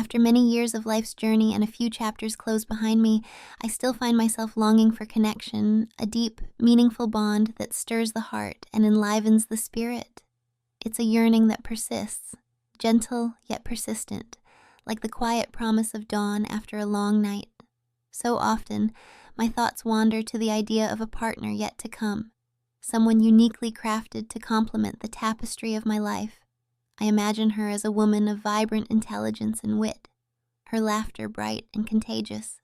After many years of life's journey and a few chapters closed behind me, I still find myself longing for connection, a deep, meaningful bond that stirs the heart and enlivens the spirit. It's a yearning that persists, gentle yet persistent, like the quiet promise of dawn after a long night. So often, my thoughts wander to the idea of a partner yet to come, someone uniquely crafted to complement the tapestry of my life. I imagine her as a woman of vibrant intelligence and wit, her laughter bright and contagious.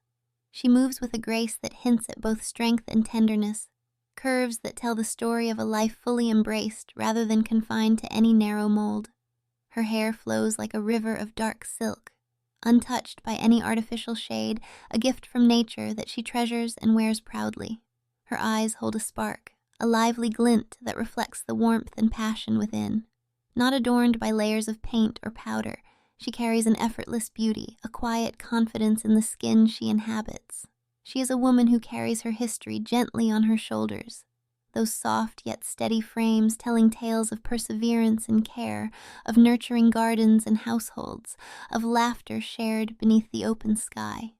She moves with a grace that hints at both strength and tenderness, curves that tell the story of a life fully embraced rather than confined to any narrow mold. Her hair flows like a river of dark silk, untouched by any artificial shade, a gift from nature that she treasures and wears proudly. Her eyes hold a spark, a lively glint that reflects the warmth and passion within. Not adorned by layers of paint or powder, she carries an effortless beauty, a quiet confidence in the skin she inhabits. She is a woman who carries her history gently on her shoulders, those soft yet steady frames telling tales of perseverance and care, of nurturing gardens and households, of laughter shared beneath the open sky.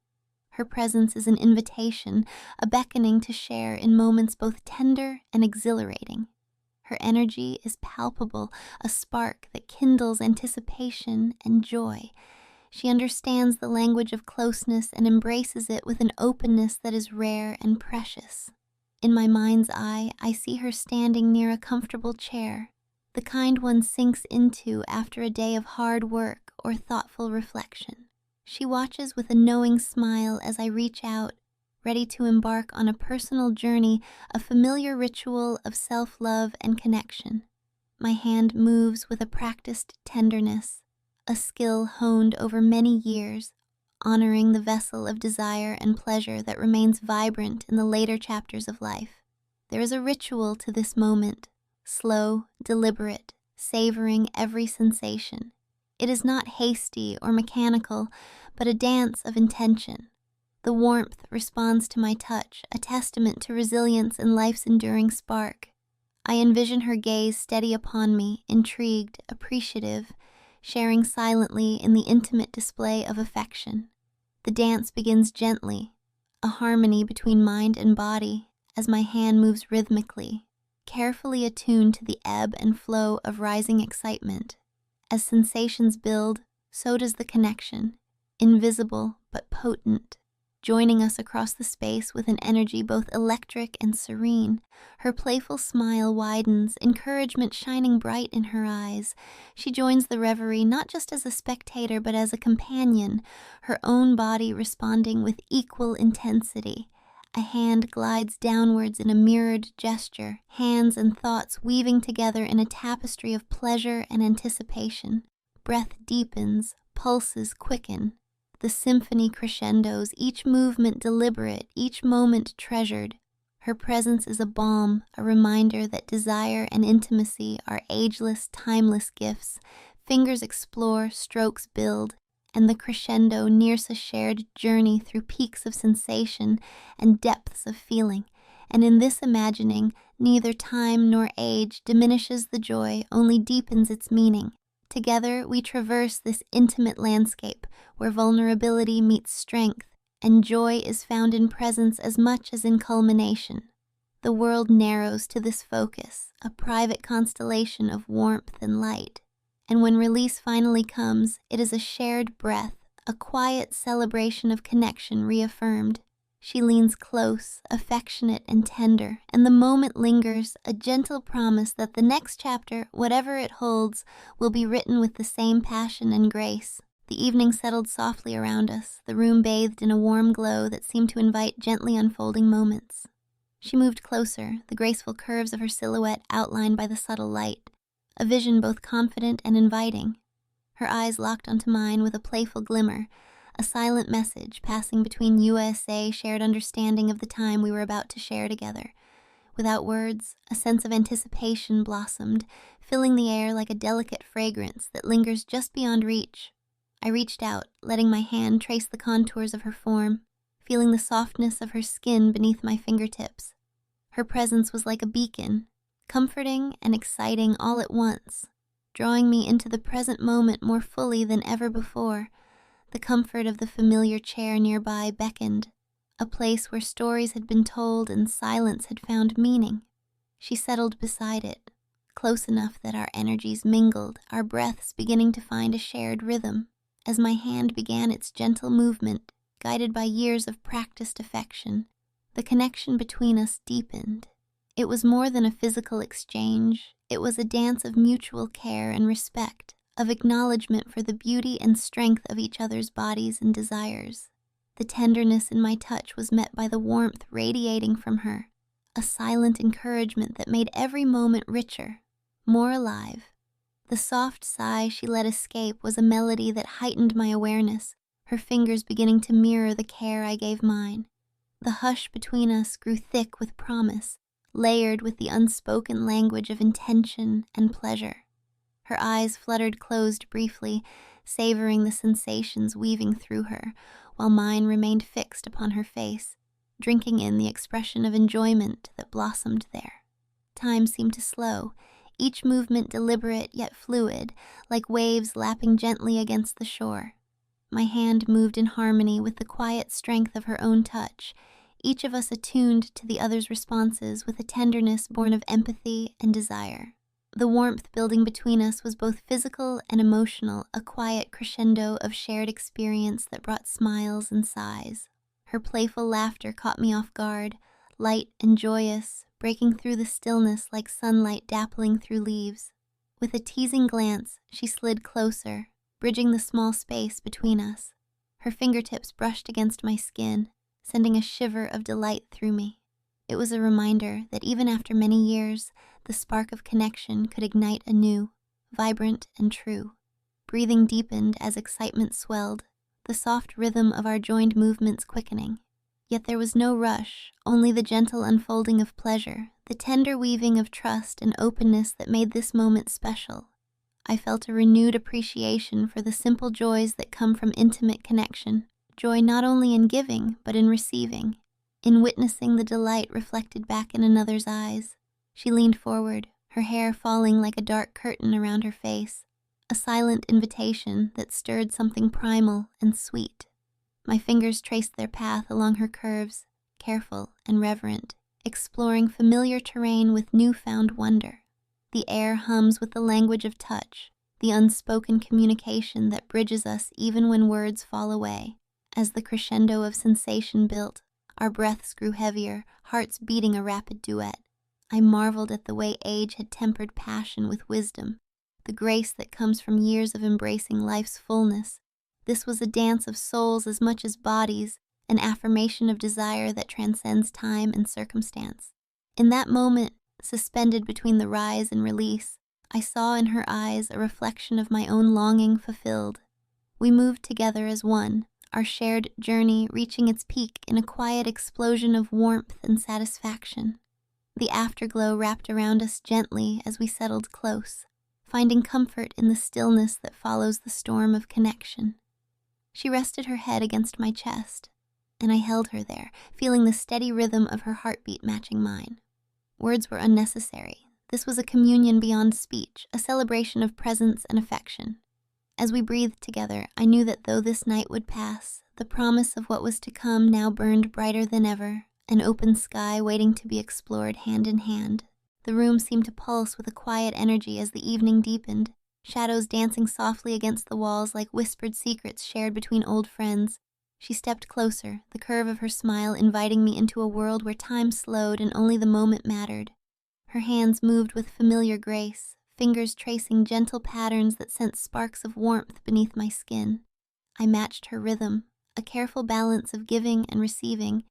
Her presence is an invitation, a beckoning to share in moments both tender and exhilarating. Her energy is palpable, a spark that kindles anticipation and joy. She understands the language of closeness and embraces it with an openness that is rare and precious. In my mind's eye, I see her standing near a comfortable chair, the kind one sinks into after a day of hard work or thoughtful reflection. She watches with a knowing smile as I reach out, ready to embark on a personal journey, a familiar ritual of self-love and connection. My hand moves with a practiced tenderness, a skill honed over many years, honoring the vessel of desire and pleasure that remains vibrant in the later chapters of life. There is a ritual to this moment, slow, deliberate, savoring every sensation. It is not hasty or mechanical, but a dance of intention. The warmth responds to my touch, a testament to resilience and life's enduring spark. I envision her gaze steady upon me, intrigued, appreciative, sharing silently in the intimate display of affection. The dance begins gently, a harmony between mind and body, as my hand moves rhythmically, carefully attuned to the ebb and flow of rising excitement. As sensations build, so does the connection, invisible but potent, joining us across the space with an energy both electric and serene. Her playful smile widens, encouragement shining bright in her eyes. She joins the reverie not just as a spectator but as a companion, her own body responding with equal intensity. A hand glides downwards in a mirrored gesture, hands and thoughts weaving together in a tapestry of pleasure and anticipation. Breath deepens, pulses quicken. The symphony crescendos, each movement deliberate, each moment treasured. Her presence is a balm, a reminder that desire and intimacy are ageless, timeless gifts. Fingers explore, strokes build, and the crescendo nears a shared journey through peaks of sensation and depths of feeling. And in this imagining, neither time nor age diminishes the joy, only deepens its meaning. Together, we traverse this intimate landscape where vulnerability meets strength and joy is found in presence as much as in culmination. The world narrows to this focus, a private constellation of warmth and light. And when release finally comes, it is a shared breath, a quiet celebration of connection reaffirmed. She leans close, affectionate and tender, and the moment lingers, a gentle promise that the next chapter, whatever it holds, will be written with the same passion and grace. The evening settled softly around us, the room bathed in a warm glow that seemed to invite gently unfolding moments. She moved closer, the graceful curves of her silhouette outlined by the subtle light, a vision both confident and inviting. Her eyes locked onto mine with a playful glimmer, a silent message passing between USA shared understanding of the time we were about to share together. Without words, a sense of anticipation blossomed, filling the air like a delicate fragrance that lingers just beyond reach. I reached out, letting my hand trace the contours of her form, feeling the softness of her skin beneath my fingertips. Her presence was like a beacon, comforting and exciting all at once, drawing me into the present moment more fully than ever before. The comfort of the familiar chair nearby beckoned, a place where stories had been told and silence had found meaning. She settled beside it, close enough that our energies mingled, our breaths beginning to find a shared rhythm. As my hand began its gentle movement, guided by years of practiced affection, the connection between us deepened. It was more than a physical exchange. It was a dance of mutual care and respect, of acknowledgement for the beauty and strength of each other's bodies and desires. The tenderness in my touch was met by the warmth radiating from her, a silent encouragement that made every moment richer, more alive. The soft sigh she let escape was a melody that heightened my awareness, her fingers beginning to mirror the care I gave mine. The hush between us grew thick with promise, layered with the unspoken language of intention and pleasure. Her eyes fluttered closed briefly, savoring the sensations weaving through her, while mine remained fixed upon her face, drinking in the expression of enjoyment that blossomed there. Time seemed to slow, each movement deliberate yet fluid, like waves lapping gently against the shore. My hand moved in harmony with the quiet strength of her own touch, each of us attuned to the other's responses with a tenderness born of empathy and desire. The warmth building between us was both physical and emotional, a quiet crescendo of shared experience that brought smiles and sighs. Her playful laughter caught me off guard, light and joyous, breaking through the stillness like sunlight dappling through leaves. With a teasing glance, she slid closer, bridging the small space between us. Her fingertips brushed against my skin, sending a shiver of delight through me. It was a reminder that even after many years, the spark of connection could ignite anew, vibrant and true. Breathing deepened as excitement swelled, the soft rhythm of our joined movements quickening. Yet there was no rush, only the gentle unfolding of pleasure, the tender weaving of trust and openness that made this moment special. I felt a renewed appreciation for the simple joys that come from intimate connection, joy not only in giving, but in receiving, in witnessing the delight reflected back in another's eyes. She leaned forward, her hair falling like a dark curtain around her face, a silent invitation that stirred something primal and sweet. My fingers traced their path along her curves, careful and reverent, exploring familiar terrain with newfound wonder. The air hums with the language of touch, the unspoken communication that bridges us even when words fall away. As the crescendo of sensation built, our breaths grew heavier, hearts beating a rapid duet. I marveled at the way age had tempered passion with wisdom, the grace that comes from years of embracing life's fullness. This was a dance of souls as much as bodies, an affirmation of desire that transcends time and circumstance. In that moment, suspended between the rise and release, I saw in her eyes a reflection of my own longing fulfilled. We moved together as one, our shared journey reaching its peak in a quiet explosion of warmth and satisfaction. The afterglow wrapped around us gently as we settled close, finding comfort in the stillness that follows the storm of connection. She rested her head against my chest, and I held her there, feeling the steady rhythm of her heartbeat matching mine. Words were unnecessary. This was a communion beyond speech, a celebration of presence and affection. As we breathed together, I knew that though this night would pass, the promise of what was to come now burned brighter than ever, an open sky waiting to be explored hand in hand. The room seemed to pulse with a quiet energy as the evening deepened, shadows dancing softly against the walls like whispered secrets shared between old friends. She stepped closer, the curve of her smile inviting me into a world where time slowed and only the moment mattered. Her hands moved with familiar grace, fingers tracing gentle patterns that sent sparks of warmth beneath my skin. I matched her rhythm, a careful balance of giving and receiving,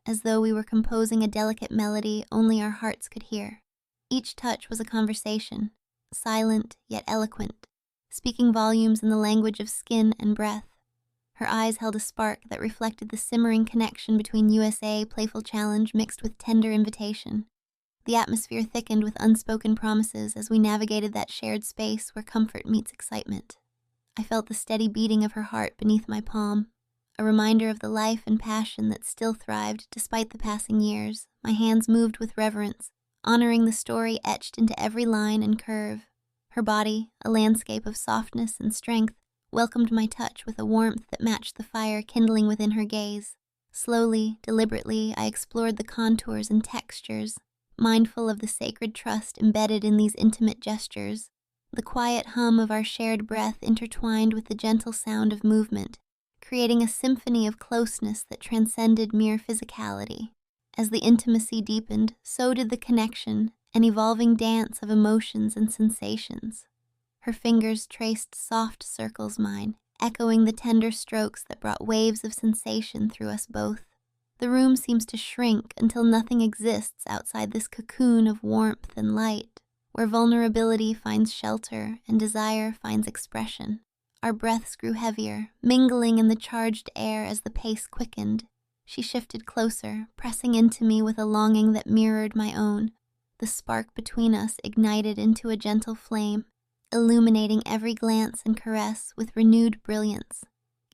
as though we were composing a delicate melody only our hearts could hear. Each touch was a conversation, silent yet eloquent, speaking volumes in the language of skin and breath. Her eyes held a spark that reflected the simmering connection between USA playful challenge mixed with tender invitation. The atmosphere thickened with unspoken promises as we navigated that shared space where comfort meets excitement. I felt the steady beating of her heart beneath my palm, a reminder of the life and passion that still thrived despite the passing years. My hands moved with reverence, honoring the story etched into every line and curve. Her body, a landscape of softness and strength, welcomed my touch with a warmth that matched the fire kindling within her gaze. Slowly, deliberately, I explored the contours and textures, mindful of the sacred trust embedded in these intimate gestures. The quiet hum of our shared breath intertwined with the gentle sound of movement, creating a symphony of closeness that transcended mere physicality. As the intimacy deepened, so did the connection, an evolving dance of emotions and sensations. Her fingers traced soft circles mine, echoing the tender strokes that brought waves of sensation through us both. The room seems to shrink until nothing exists outside this cocoon of warmth and light, where vulnerability finds shelter and desire finds expression. Our breaths grew heavier, mingling in the charged air as the pace quickened. She shifted closer, pressing into me with a longing that mirrored my own. The spark between us ignited into a gentle flame, illuminating every glance and caress with renewed brilliance.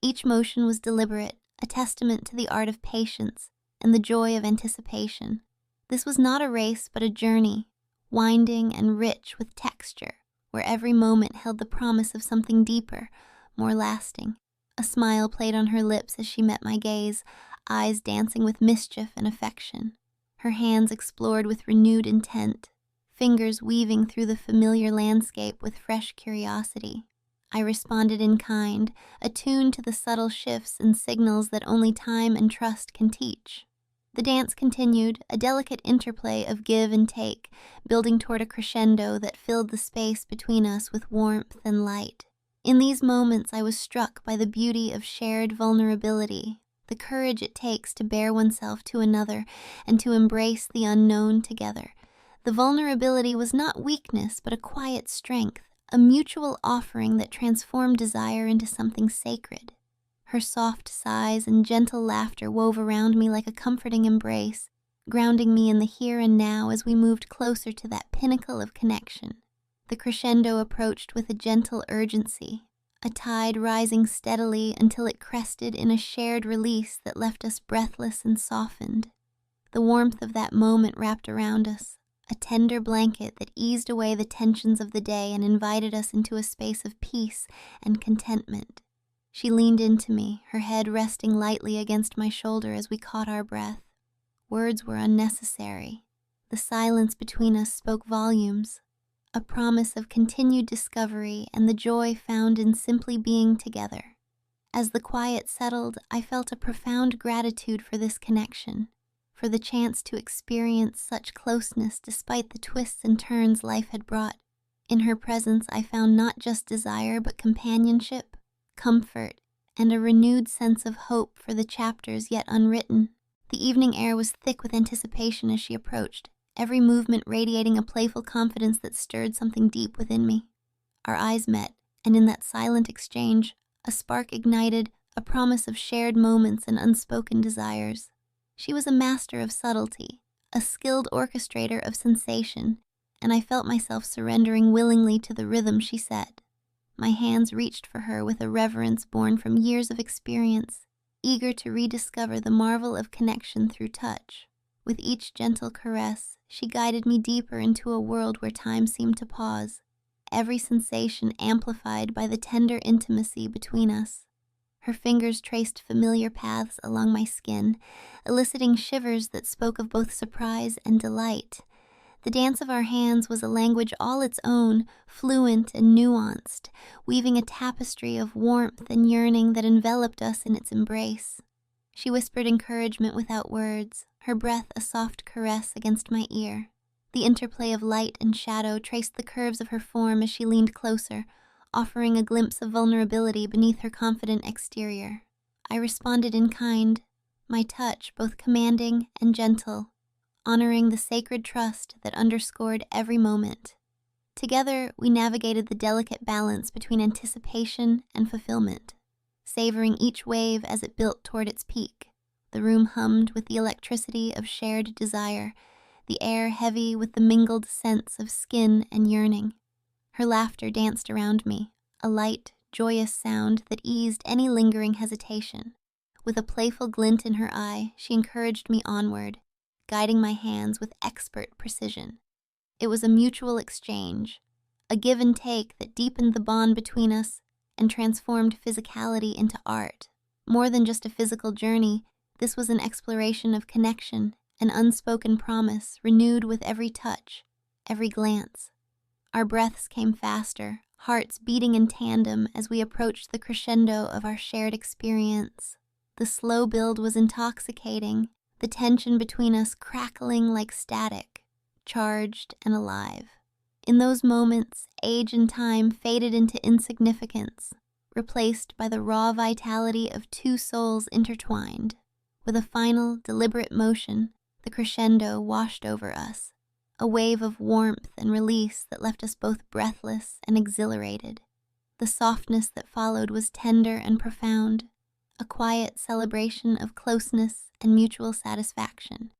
Each motion was deliberate, a testament to the art of patience and the joy of anticipation. This was not a race but a journey, winding and rich with texture, where every moment held the promise of something deeper, more lasting. A smile played on her lips as she met my gaze, eyes dancing with mischief and affection. Her hands explored with renewed intent, fingers weaving through the familiar landscape with fresh curiosity. I responded in kind, attuned to the subtle shifts and signals that only time and trust can teach. The dance continued, a delicate interplay of give and take, building toward a crescendo that filled the space between us with warmth and light. In these moments I was struck by the beauty of shared vulnerability, the courage it takes to bare oneself to another and to embrace the unknown together. The vulnerability was not weakness but a quiet strength, a mutual offering that transformed desire into something sacred. Her soft sighs and gentle laughter wove around me like a comforting embrace, grounding me in the here and now as we moved closer to that pinnacle of connection. The crescendo approached with a gentle urgency, a tide rising steadily until it crested in a shared release that left us breathless and softened. The warmth of that moment wrapped around us, a tender blanket that eased away the tensions of the day and invited us into a space of peace and contentment. She leaned into me, her head resting lightly against my shoulder as we caught our breath. Words were unnecessary. The silence between us spoke volumes, a promise of continued discovery and the joy found in simply being together. As the quiet settled, I felt a profound gratitude for this connection, for the chance to experience such closeness despite the twists and turns life had brought. In her presence, I found not just desire but companionship, comfort, and a renewed sense of hope for the chapters yet unwritten. The evening air was thick with anticipation as she approached, every movement radiating a playful confidence that stirred something deep within me. Our eyes met, and in that silent exchange, a spark ignited, a promise of shared moments and unspoken desires. She was a master of subtlety, a skilled orchestrator of sensation, and I felt myself surrendering willingly to the rhythm she set. My hands reached for her with a reverence born from years of experience, eager to rediscover the marvel of connection through touch. With each gentle caress, she guided me deeper into a world where time seemed to pause, every sensation amplified by the tender intimacy between us. Her fingers traced familiar paths along my skin, eliciting shivers that spoke of both surprise and delight. The dance of our hands was a language all its own, fluent and nuanced, weaving a tapestry of warmth and yearning that enveloped us in its embrace. She whispered encouragement without words, her breath a soft caress against my ear. The interplay of light and shadow traced the curves of her form as she leaned closer, offering a glimpse of vulnerability beneath her confident exterior. I responded in kind, my touch both commanding and gentle, honoring the sacred trust that underscored every moment. Together, we navigated the delicate balance between anticipation and fulfillment, savoring each wave as it built toward its peak. The room hummed with the electricity of shared desire, the air heavy with the mingled scents of skin and yearning. Her laughter danced around me, a light, joyous sound that eased any lingering hesitation. With a playful glint in her eye, she encouraged me onward, guiding my hands with expert precision. It was a mutual exchange, a give and take that deepened the bond between us and transformed physicality into art. More than just a physical journey, this was an exploration of connection, an unspoken promise renewed with every touch, every glance. Our breaths came faster, hearts beating in tandem as we approached the crescendo of our shared experience. The slow build was intoxicating, the tension between us crackling like static, charged and alive. In those moments, age and time faded into insignificance, replaced by the raw vitality of two souls intertwined. With a final, deliberate motion, the crescendo washed over us, a wave of warmth and release that left us both breathless and exhilarated. The softness that followed was tender and profound, a quiet celebration of closeness and mutual satisfaction.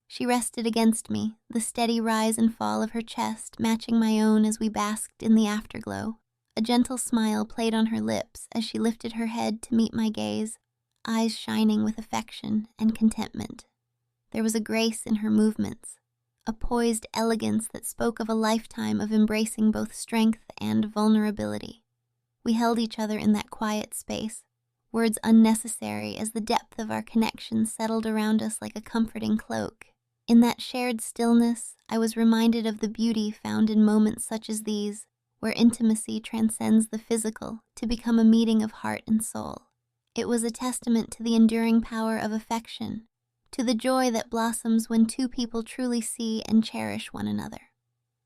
She rested against me, the steady rise and fall of her chest matching my own as we basked in the afterglow. A gentle smile played on her lips as she lifted her head to meet my gaze, eyes shining with affection and contentment. There was a grace in her movements, a poised elegance that spoke of a lifetime of embracing both strength and vulnerability. We held each other in that quiet space, words unnecessary as the depth of our connection settled around us like a comforting cloak. In that shared stillness, I was reminded of the beauty found in moments such as these, where intimacy transcends the physical to become a meeting of heart and soul. It was a testament to the enduring power of affection, to the joy that blossoms when two people truly see and cherish one another.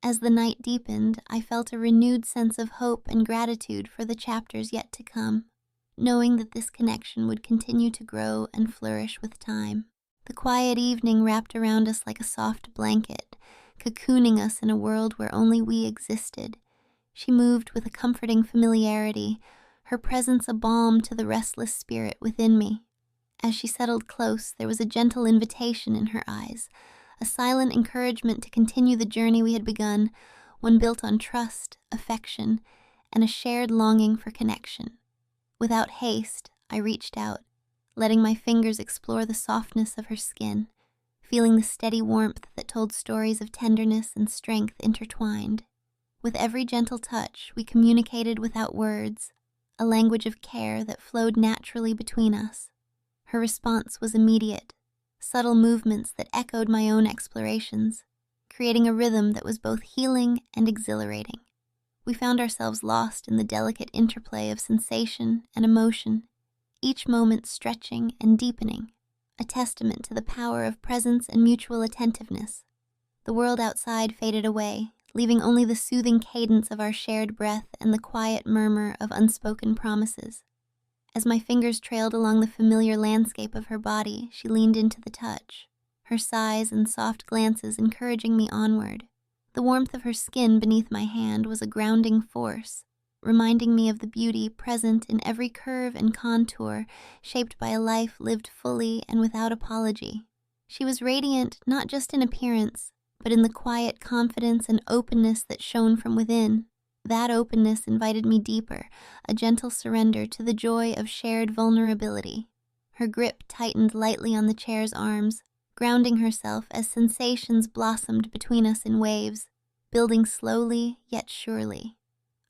As the night deepened, I felt a renewed sense of hope and gratitude for the chapters yet to come, knowing that this connection would continue to grow and flourish with time. The quiet evening wrapped around us like a soft blanket, cocooning us in a world where only we existed. She moved with a comforting familiarity, her presence a balm to the restless spirit within me. As she settled close, there was a gentle invitation in her eyes, a silent encouragement to continue the journey we had begun, one built on trust, affection, and a shared longing for connection. Without haste, I reached out, letting my fingers explore the softness of her skin, feeling the steady warmth that told stories of tenderness and strength intertwined. With every gentle touch, we communicated without words, a language of care that flowed naturally between us. Her response was immediate, subtle movements that echoed my own explorations, creating a rhythm that was both healing and exhilarating. We found ourselves lost in the delicate interplay of sensation and emotion, each moment stretching and deepening, a testament to the power of presence and mutual attentiveness. The world outside faded away, leaving only the soothing cadence of our shared breath and the quiet murmur of unspoken promises. As my fingers trailed along the familiar landscape of her body, she leaned into the touch, her sighs and soft glances encouraging me onward. The warmth of her skin beneath my hand was a grounding force, reminding me of the beauty present in every curve and contour shaped by a life lived fully and without apology. She was radiant not just in appearance, but in the quiet confidence and openness that shone from within. That openness invited me deeper, a gentle surrender to the joy of shared vulnerability. Her grip tightened lightly on the chair's arms, grounding herself as sensations blossomed between us in waves, building slowly yet surely.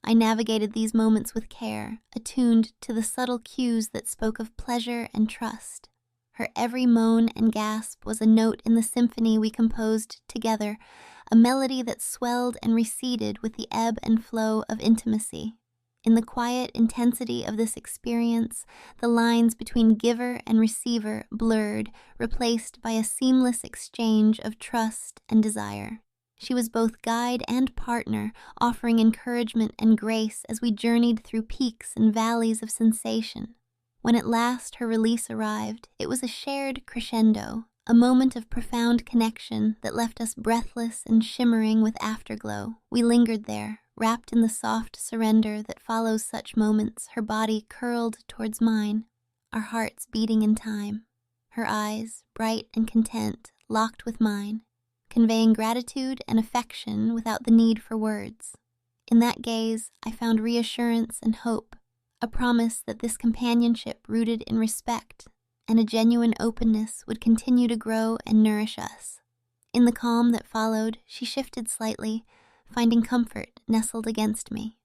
I navigated these moments with care, attuned to the subtle cues that spoke of pleasure and trust. Her every moan and gasp was a note in the symphony we composed together, a melody that swelled and receded with the ebb and flow of intimacy. In the quiet intensity of this experience, the lines between giver and receiver blurred, replaced by a seamless exchange of trust and desire. She was both guide and partner, offering encouragement and grace as we journeyed through peaks and valleys of sensation. When at last her release arrived, it was a shared crescendo, a moment of profound connection that left us breathless and shimmering with afterglow. We lingered there, wrapped in the soft surrender that follows such moments, her body curled towards mine, our hearts beating in time. Her eyes, bright and content, locked with mine, conveying gratitude and affection without the need for words. In that gaze, I found reassurance and hope, a promise that this companionship rooted in respect and a genuine openness would continue to grow and nourish us. In the calm that followed, she shifted slightly, finding comfort nestled against me.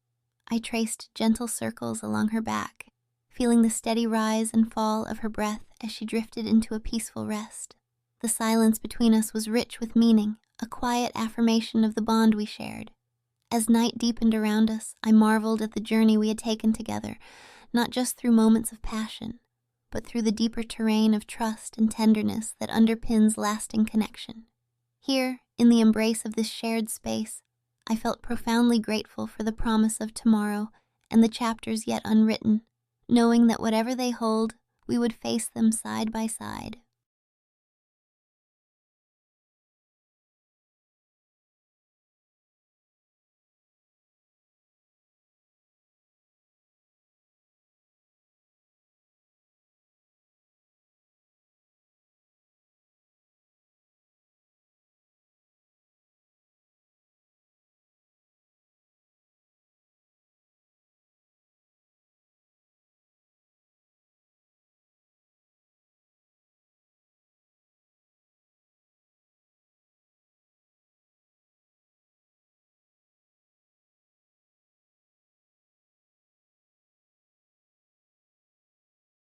I traced gentle circles along her back, feeling the steady rise and fall of her breath as she drifted into a peaceful rest. The silence between us was rich with meaning, a quiet affirmation of the bond we shared. As night deepened around us, I marveled at the journey we had taken together, not just through moments of passion, but through the deeper terrain of trust and tenderness that underpins lasting connection. Here, in the embrace of this shared space, I felt profoundly grateful for the promise of tomorrow and the chapters yet unwritten, knowing that whatever they hold, we would face them side by side,